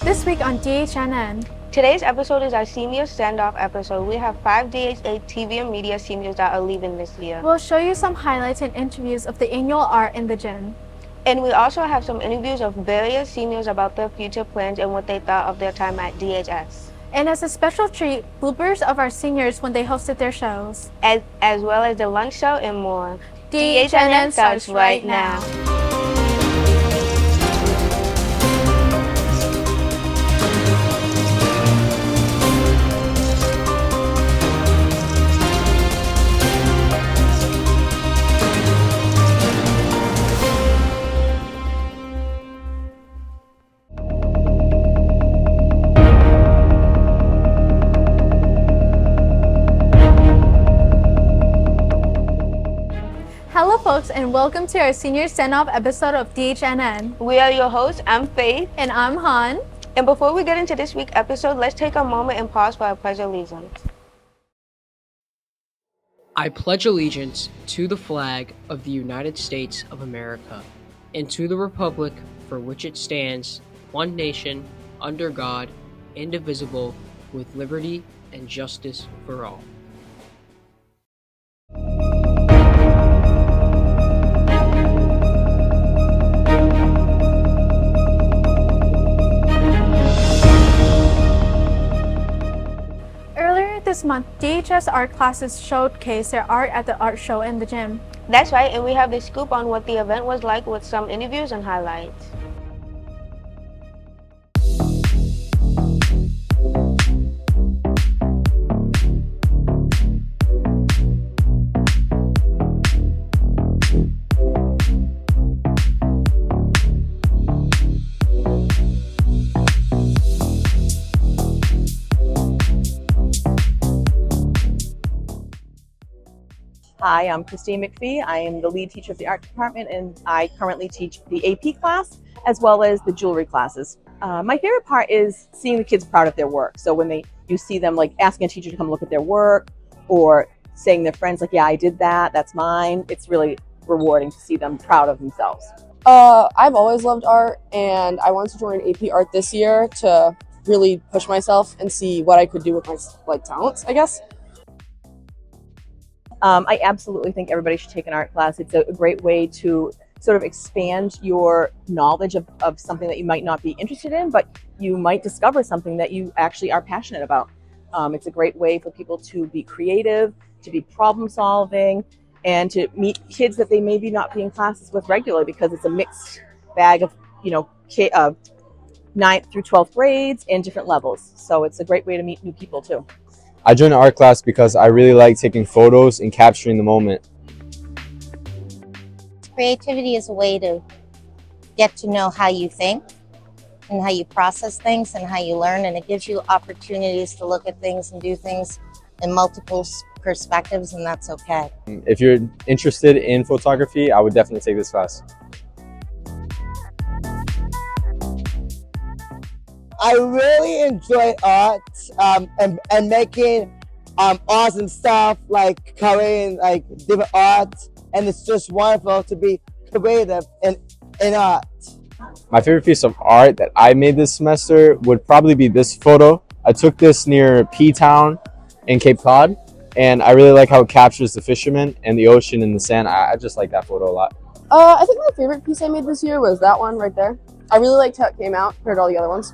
This week on DHNN. Today's episode is our senior standoff episode. We have 5 DHA TV and media seniors that are leaving this year. We'll show you some highlights and interviews of the annual art in the gym. And we also have some interviews of various seniors about their future plans and what they thought of their time at DHS. And as a special treat, bloopers of our seniors when they hosted their shows. As well as the lunch show and more. DHNN starts right now. Hello folks, and welcome to our senior stand-off episode of DHNN. We are your hosts. I'm Faith. And I'm Han. And before we get into this week's episode, let's take a moment and pause for our pledge of allegiance. I pledge allegiance to the flag of the United States of America and to the republic for which it stands, one nation, under God, indivisible, with liberty and justice for all. This month, DHS art classes showcased their art at the art show in the gym. That's right, and we have the scoop on what the event was like with some interviews and highlights. Hi, I'm Christine McPhee. I am the lead teacher of the art department, and I currently teach the AP class as well as the jewelry classes. My favorite part is seeing the kids proud of their work. So when you see them like asking a teacher to come look at their work or saying to their friends like, yeah, I did that, that's mine. It's really rewarding to see them proud of themselves. I've always loved art, and I wanted to join AP art this year to really push myself and see what I could do with my talents, I guess. I absolutely think everybody should take an art class. It's a great way to sort of expand your knowledge of something that you might not be interested in, but you might discover something that you actually are passionate about. It's a great way for people to be creative, to be problem solving, and to meet kids that they maybe not be in classes with regularly, because it's a mixed bag of, 9th through 12th grades and different levels. So it's a great way to meet new people too. I joined an art class because I really like taking photos and capturing the moment. Creativity is a way to get to know how you think and how you process things and how you learn, and it gives you opportunities to look at things and do things in multiple perspectives, and that's okay. If you're interested in photography, I would definitely take this class. I really enjoy art and making awesome stuff, like coloring like different art, and it's just wonderful to be creative in art. My favorite piece of art that I made this semester would probably be this photo. I took this near P-Town in Cape Cod, and I really like how it captures the fishermen and the ocean and the sand. I just like that photo a lot. I think my favorite piece I made this year was that one right there. I really liked how it came out compared to all the other ones.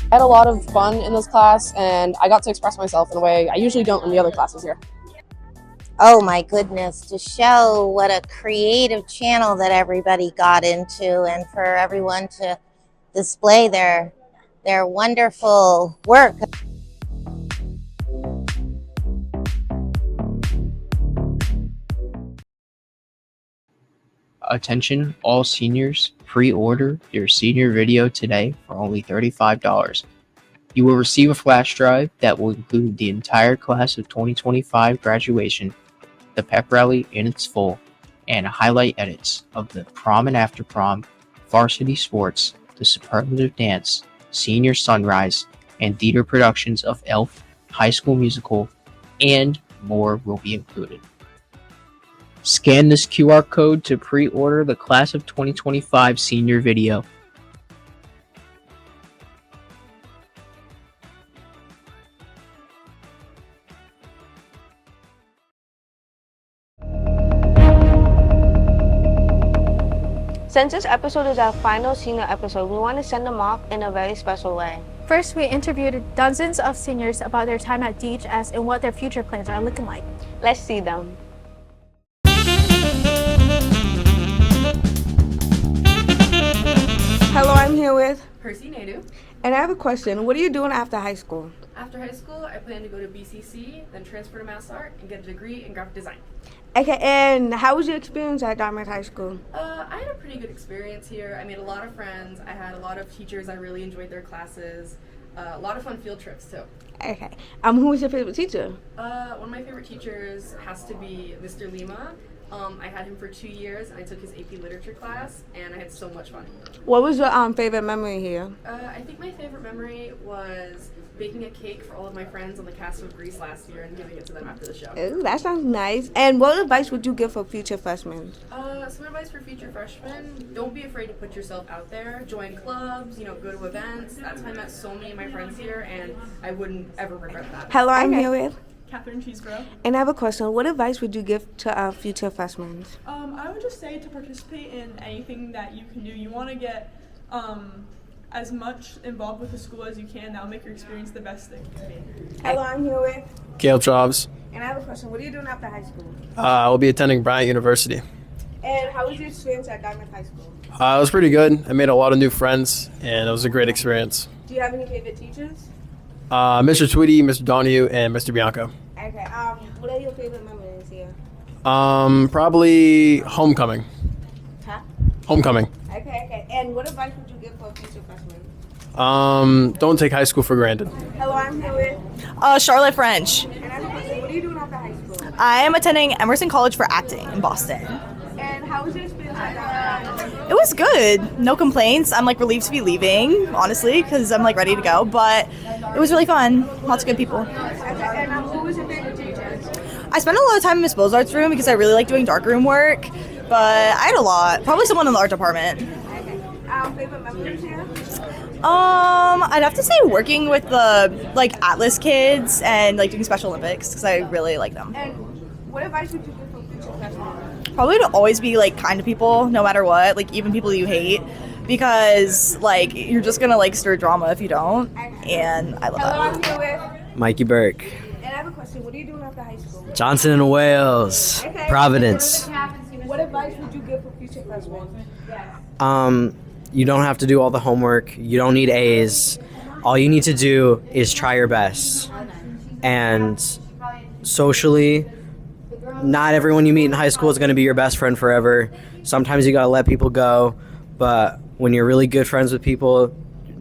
I had a lot of fun in this class, and I got to express myself in a way I usually don't in the other classes here. Oh my goodness, to show what a creative channel that everybody got into, and for everyone to display their wonderful work. Attention all seniors, pre-order your senior video today for only $35. You will receive a flash drive that will include the entire class of 2025 graduation, the pep rally in its full, and highlight edits of the prom and after prom, varsity sports, the superlative dance, senior sunrise, and theater productions of Elf, High School Musical, and more will be included. Scan this QR code to pre-order the Class of 2025 senior video. Since this episode is our final senior episode, we want to send them off in a very special way. First, we interviewed dozens of seniors about their time at DHS and what their future plans are looking like. Let's see them. Hello, I'm here with Percy Nadu. and I have a question. What are you doing after high school? After high school, I plan to go to BCC, then transfer to Mass Art and get a degree in graphic design. Okay, and how was your experience at Dartmouth High School? I had a pretty good experience here. I made a lot of friends. I had a lot of teachers. I really enjoyed their classes. A lot of fun field trips too. Okay. Who was your favorite teacher? One of my favorite teachers has to be Mr. Lima. I had him for 2 years, and I took his AP Literature class, and I had so much fun. What was your favorite memory here? I think my favorite memory was baking a cake for all of my friends on the cast of Grease last year and giving it to them after the show. Ooh, that sounds nice. And what advice would you give for future freshmen? Some advice for future freshmen: don't be afraid to put yourself out there. Join clubs, go to events. That's how I met so many of my friends here, and I wouldn't ever regret that. Hello, I'm here with Catherine Cheeseborough. and I have a question. What advice would you give to our future freshmen? I would just say to participate in anything that you can do. You want to get as much involved with the school as you can. That will make your experience the best thing it can be. Hello, I'm here with Caleb Jobs. and I have a question. What are you doing after high school? I will be attending Bryant University. And how was your experience at Dartmouth High School? It was pretty good. I made a lot of new friends, and it was a great experience. Do you have any favorite teachers? Mr. Tweedy, Mr. Donahue, and Mr. Bianco. Okay. What are your favorite memories here? Probably homecoming. Huh? Homecoming. Okay. And what advice would you give for future freshmen? Don't take high school for granted. Hello, I'm here with Charlotte French. and I have a question. What are you doing after high school? I am attending Emerson College for Acting in Boston. And how was your experience at Dartmouth? It was good. No complaints. I'm relieved to be leaving, honestly, because I'm ready to go. But it was really fun. Lots of good people. Okay. And who was your favorite teacher? I spent a lot of time in Miss Bozart's room because I really like doing darkroom work. But I had a lot. Probably someone in the art department. Okay. Favorite memories here? I'd have to say working with the Atlas kids and doing Special Olympics because I really like them. And what advice would you give for future freshmen? Probably to always be kind to people no matter what, even people you hate, because you're just gonna stir drama if you don't, and I love Hello, that. I'm here with Mikey Burke. and I have a question. What are you doing after high school? Johnson and Wales. Okay. Providence. What advice would you give for future freshmen? You don't have to do all the homework. You don't need A's. All you need to do is try your best. And socially, not everyone you meet in high school is going to be your best friend forever. Sometimes you got to let people go. But when you're really good friends with people,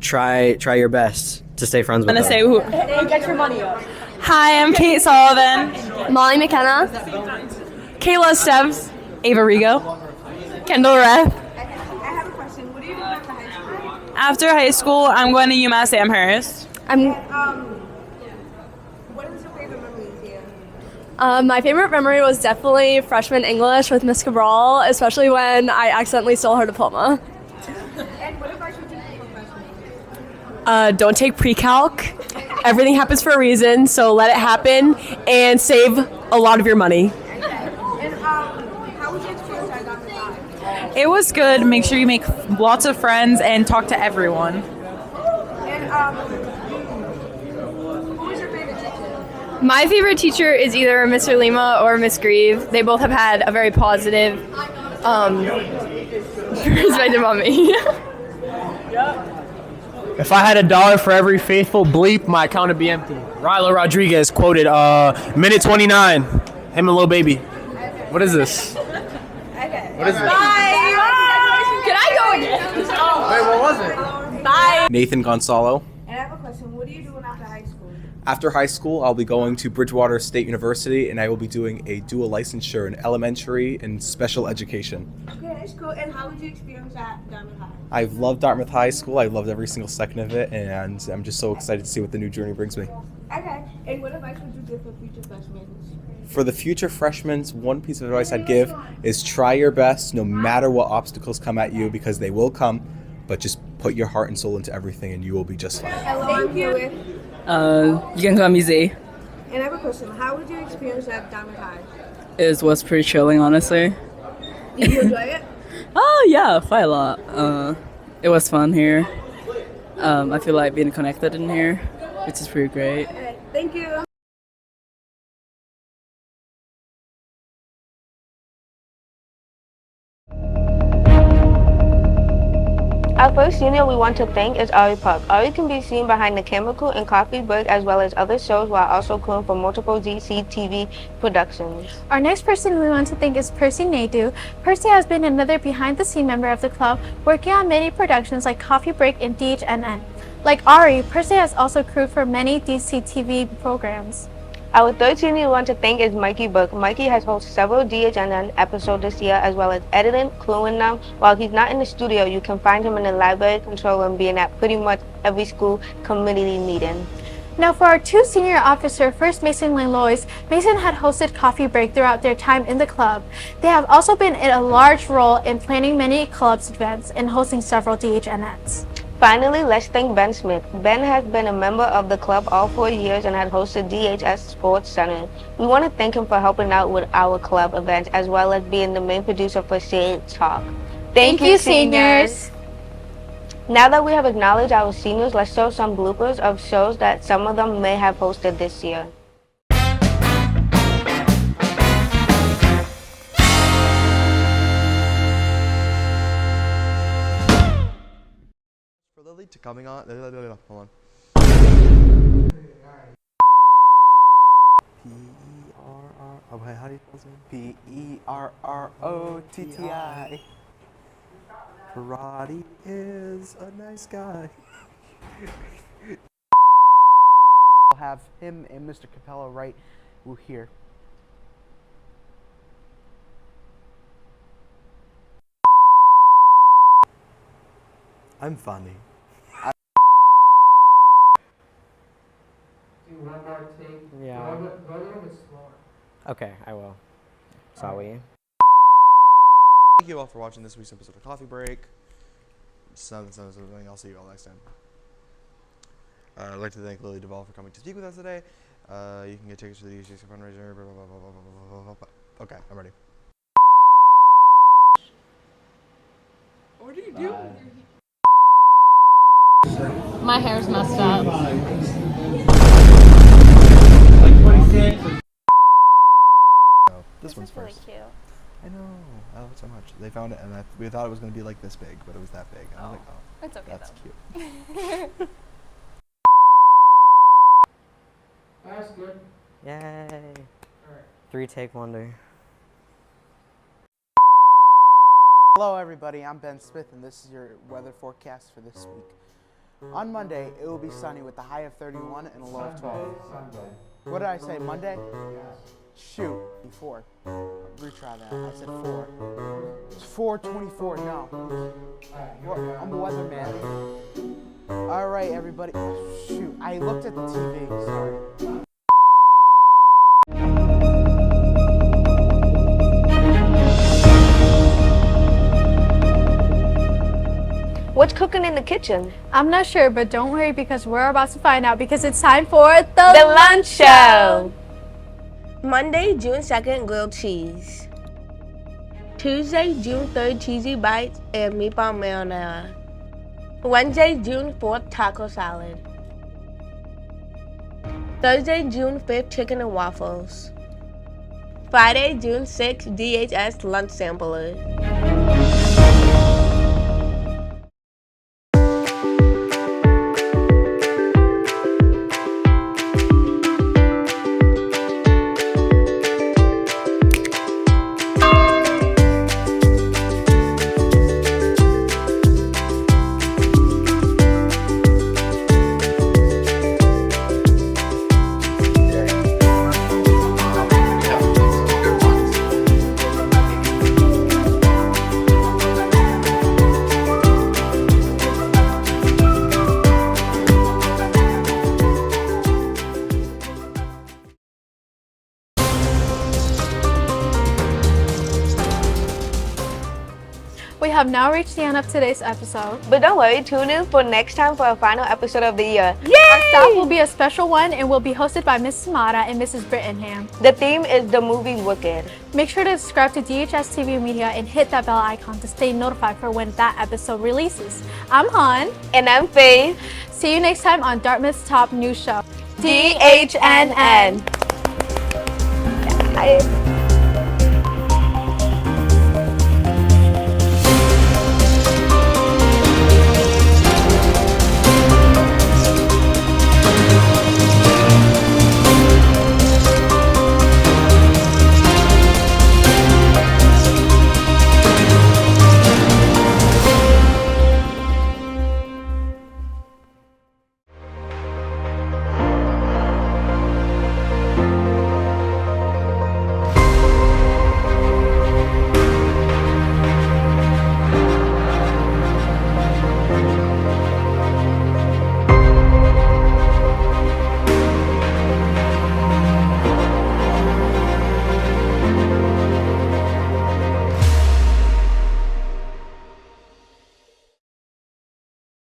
try your best to stay friends with them. Say who? Get your money up. Hi, I'm Kate Sullivan, Molly McKenna, Kayla Stebbs, Ava Rigo, Kendall Reth. I have a question. What are you doing after high school? After high school, I'm going to UMass Amherst. What is your favorite memories here? My favorite memory was definitely freshman English with Miss Cabral, especially when I accidentally stole her diploma. And what advice would you give for freshmen? Don't take pre-calc. Everything happens for a reason, so let it happen and save a lot of your money. And how was your experience at Dartmouth High? It was good. Make sure you make lots of friends and talk to everyone. And who was your favorite teacher? My favorite teacher is either Mr. Lima or Miss Grieve. They both have had a very positive perspective on me. If I had $1 for every faithful bleep, my account would be empty. Rylo Rodriguez quoted, minute 29, him and Lil Baby. What is this? Okay. What is this? Bye! Can I go again? Wait, what was it? Bye! Nathan Gonzalo. And I have a question. What are you doing after high school? After high school, I'll be going to Bridgewater State University, and I will be doing a dual licensure in elementary and special education. Okay, that's cool. And how was your experience at Dartmouth High? I've loved Dartmouth High School. I've loved every single second of it, and I'm just so excited to see what the new journey brings me. Okay. And what advice would you give for future freshmen? For the future freshmen, one piece of advice I'd give is try your best no matter what obstacles come at you, because they will come, but just put your heart and soul into everything and you will be just fine. Hello, I'm here with. You can call me Zay. And I have a question. How was your experience at Diamond High? It was pretty chilling, honestly. Did you enjoy it? Oh yeah, quite a lot. It was fun here. I feel like being connected in here, which is pretty great. Okay, thank you. Our first senior we want to thank is Ari Park. Ari can be seen behind the camera crew in Coffee Break as well as other shows, while also crewing for multiple DC productions. Our next person we want to thank is Percy Naidu. Percy has been another behind-the-scene member of the club, working on many productions like Coffee Break and DHNN. Like Ari, Percy has also crewed for many DC TV programs. Our third senior we want to thank is Mikey Burke. Mikey has hosted several DHNN episodes this year, as well as editing, crewing them. While he's not in the studio, you can find him in the library control room, being at pretty much every school community meeting. Now for our two senior officer, first Mason Langlois. Mason had hosted Coffee Break throughout their time in the club. They have also been in a large role in planning many clubs events and hosting several DHNNs. Finally, let's thank Ben Smith. Ben has been a member of the club all 4 years and had hosted DHS Sports Center. We want to thank him for helping out with our club events, as well as being the main producer for Shade Talk. Thank you, seniors. Now that we have acknowledged our seniors, let's show some bloopers of shows that some of them may have hosted this year. For Lily to coming on. Hold on. P-E-R-R. Oh, wait, how do you spell it? P-E-R-R-O-T-T-I. Karate is a nice guy. I'll have him and Mr. Capello right here. I'm funny. One more take. Yeah. Volume is slower. Okay, I will. Sorry. Thank you all for watching this week's episode of Coffee Break. Something. I'll see you all next time. I'd like to thank Lily Duvall for coming to speak with us today. You can get tickets to the DHS fundraiser. Okay, I'm ready. What do you do? My hair's messed up. This one's first. Really cute. I know. I love it so much. They found it, and we thought it was going to be like this big, but it was that big. And I was like, oh, It's okay that's though. cute. That's good. Yay. Alright. 3-take wonder. Hello everybody, I'm Ben Smith and this is your weather forecast for this week. On Monday, it will be sunny with a high of 31 and a low of 12. Sunday. What did I say, Monday? Yes. Shoot, 4. Retry that, I said 4. It's 4:24, no. I'm a weatherman. Alright everybody, shoot, I looked at the TV, sorry. What's cooking in the kitchen? I'm not sure, but don't worry because we're about to find out because it's time for the Lunch Show. Monday, June 2nd, grilled cheese. Tuesday, June 3rd, cheesy bites and meatball marinara. Wednesday, June 4th, taco salad. Thursday, June 5th, chicken and waffles. Friday, June 6th, DHS lunch sampler. We have now reached the end of today's episode. But don't worry, tune in for next time for a final episode of the year. Our staff will be a special one and will be hosted by Mrs. Mata and Mrs. Brittenham. The theme is the movie Wicked. Make sure to subscribe to DHS TV Media and hit that bell icon to stay notified for when that episode releases. I'm Han. And I'm Faith. See you next time on Dartmouth's top news show, DHNN.